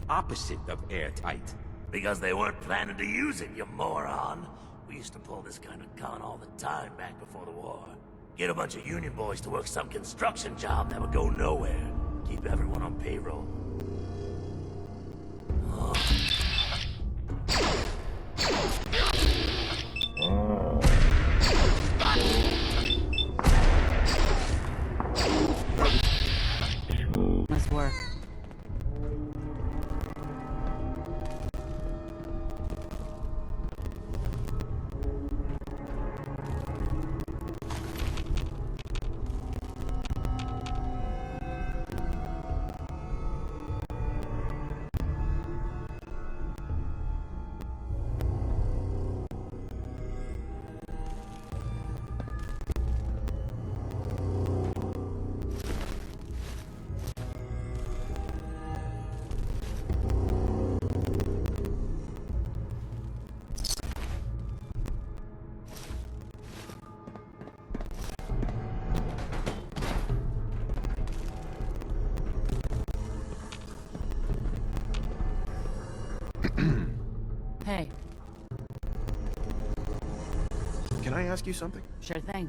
opposite of airtight. Because they weren't planning to use it, you moron. We used to pull this kind of con all the time back before the war. Get a bunch of union boys to work some construction job that would go nowhere. Keep everyone on payroll. Must work. Hey. Can I ask you something? Sure thing.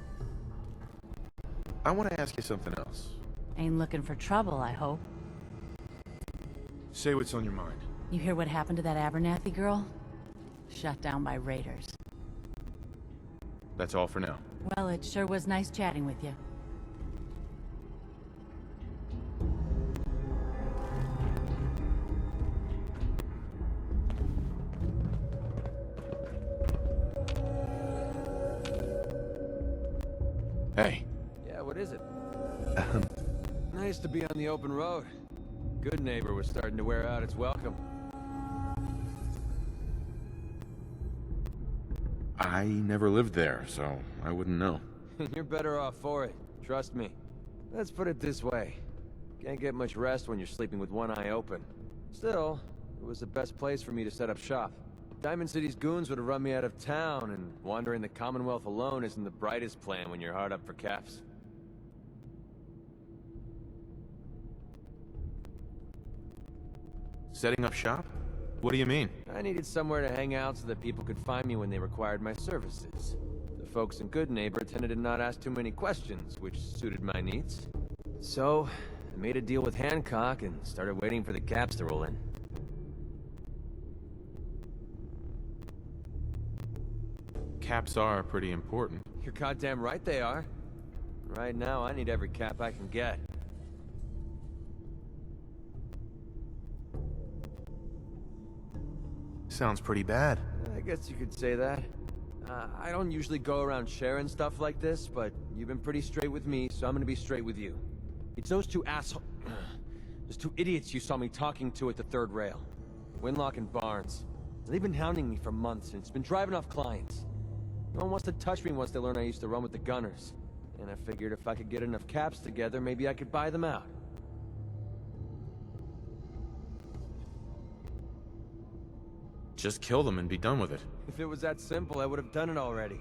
I want to ask you something else. Ain't looking for trouble, I hope. Say what's on your mind. You hear what happened to that Abernathy girl? Shot down by raiders. That's all for now. Well, it sure was nice chatting with you. Hey. Yeah, what is it? Nice to be on the open road. Good neighbor was starting to wear out its welcome. I never lived there, so I wouldn't know. You're better off for it. Trust me. Let's put it this way. Can't get much rest when you're sleeping with one eye open. Still, it was the best place for me to set up shop. Diamond City's goons would have run me out of town, and wandering the Commonwealth alone isn't the brightest plan when you're hard up for caps. Setting up shop? What do you mean? I needed somewhere to hang out so that people could find me when they required my services. The folks in Good Neighbor tended to not ask too many questions, which suited my needs. So, I made a deal with Hancock and started waiting for the caps to roll in. Caps are pretty important. You're goddamn right they are. Right now, I need every cap I can get. Sounds pretty bad. I guess you could say that. I don't usually go around sharing stuff like this, but you've been pretty straight with me, so I'm gonna be straight with you. It's those two those two idiots you saw me talking to at the third rail. Winlock and Barnes. They've been hounding me for months, and it's been driving off clients. No one wants to touch me once they learn I used to run with the Gunners. And I figured if I could get enough caps together, maybe I could buy them out. Just kill them and be done with it. If it was that simple, I would have done it already.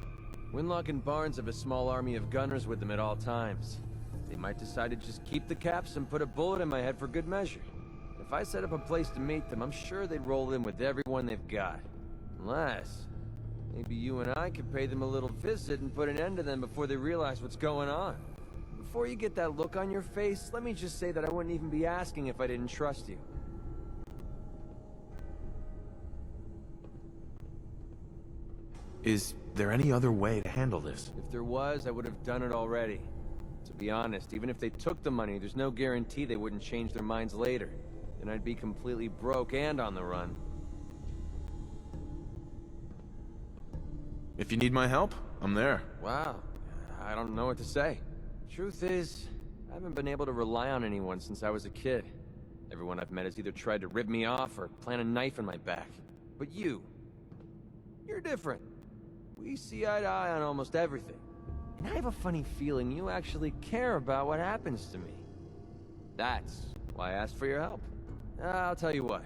Winlock and Barnes have a small army of gunners with them at all times. They might decide to just keep the caps and put a bullet in my head for good measure. If I set up a place to meet them, I'm sure they'd roll in with everyone they've got. Unless, maybe you and I could pay them a little visit and put an end to them before they realize what's going on. Before you get that look on your face, let me just say that I wouldn't even be asking if I didn't trust you. Is there any other way to handle this? If there was, I would have done it already. To be honest, even if they took the money, there's no guarantee they wouldn't change their minds later. Then I'd be completely broke and on the run. If you need my help, I'm there. Wow, I don't know what to say. Truth is, I haven't been able to rely on anyone since I was a kid. Everyone I've met has either tried to rip me off or plant a knife in my back. But you're different. We see eye to eye on almost everything. And I have a funny feeling you actually care about what happens to me. That's why I asked for your help. I'll tell you what.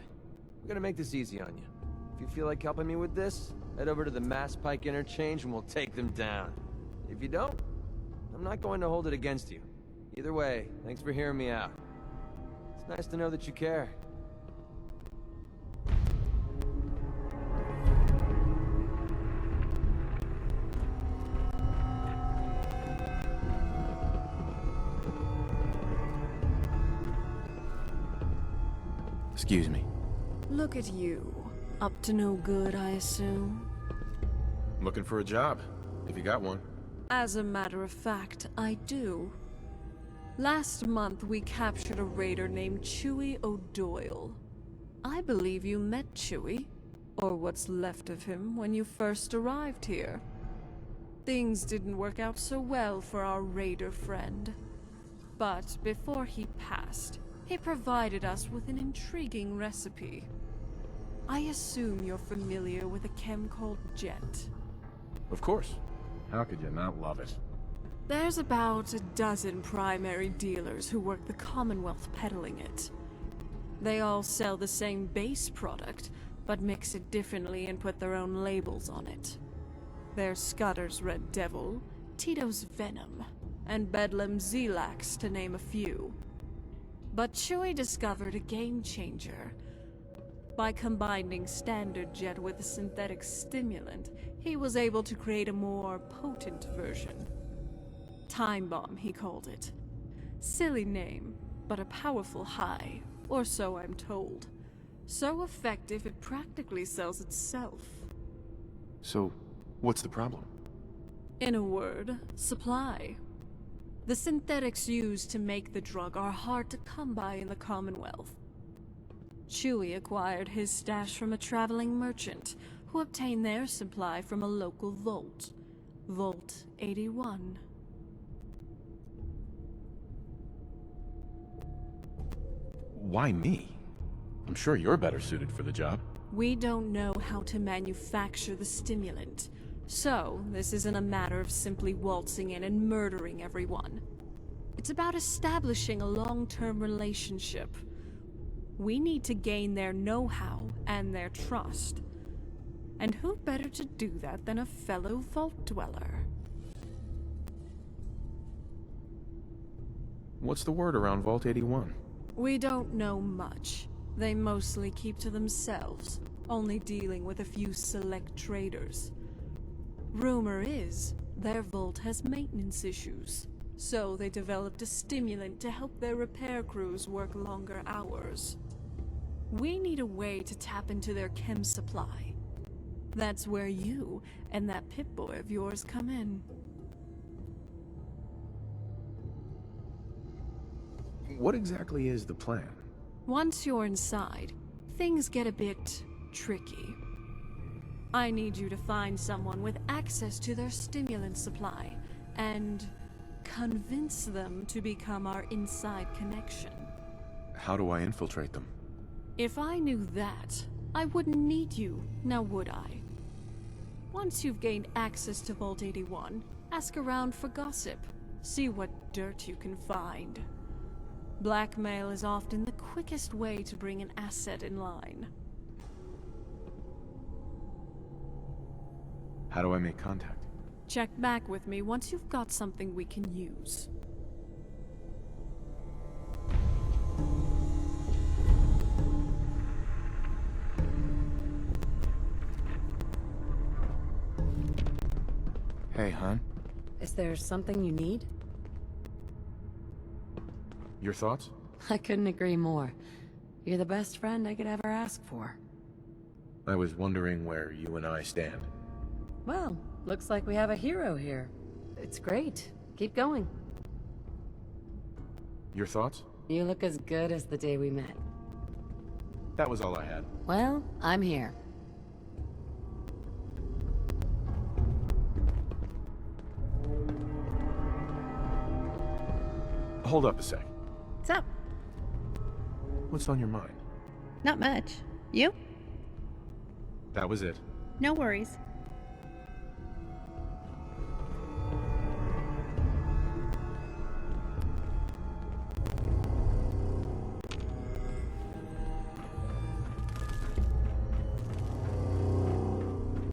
I'm gonna make this easy on you. If you feel like helping me with this, head over to the Mass Pike interchange and we'll take them down. If you don't, I'm not going to hold it against you. Either way, thanks for hearing me out. It's nice to know that you care. Excuse me. Look at you. Up to no good, I assume? Looking for a job, if you got one. As a matter of fact, I do. Last month, we captured a raider named Chewie O'Doyle. I believe you met Chewie, or what's left of him, when you first arrived here. Things didn't work out so well for our raider friend. But before he passed, he provided us with an intriguing recipe. I assume you're familiar with a chem called Jet. Of course. How could you not love it? There's about a dozen primary dealers who work the Commonwealth peddling it. They all sell the same base product, but mix it differently and put their own labels on it. There's Scudder's Red Devil, Tito's Venom, and Bedlam's Zelax, to name a few. But Chewie discovered a game changer. By combining standard Jet with a synthetic stimulant, he was able to create a more potent version. Time Bomb, he called it. Silly name, but a powerful high, or so I'm told. So effective it practically sells itself. So, what's the problem? In a word, supply. The synthetics used to make the drug are hard to come by in the Commonwealth. Chewie acquired his stash from a traveling merchant, who obtained their supply from a local vault. Vault 81. Why me? I'm sure you're better suited for the job. We don't know how to manufacture the stimulant, so this isn't a matter of simply waltzing in and murdering everyone. It's about establishing a long-term relationship. We need to gain their know-how and their trust. And who better to do that than a fellow Vault Dweller? What's the word around Vault 81? We don't know much. They mostly keep to themselves, only dealing with a few select traders. Rumor is, their vault has maintenance issues, so they developed a stimulant to help their repair crews work longer hours. We need a way to tap into their chem supply. That's where you and that Pip-Boy of yours come in. What exactly is the plan? Once you're inside, things get a bit tricky. I need you to find someone with access to their stimulant supply, and convince them to become our inside connection. How do I infiltrate them? If I knew that, I wouldn't need you, now would I? Once you've gained access to Vault 81, ask around for gossip. See what dirt you can find. Blackmail is often the quickest way to bring an asset in line. How do I make contact? Check back with me once you've got something we can use. Hey, hon. Is there something you need? Your thoughts? I couldn't agree more. You're the best friend I could ever ask for. I was wondering where you and I stand. Well, looks like we have a hero here. It's great. Keep going. Your thoughts? You look as good as the day we met. That was all I had. Well, I'm here. Hold up a sec. What's up? What's on your mind? Not much. You? That was it. No worries.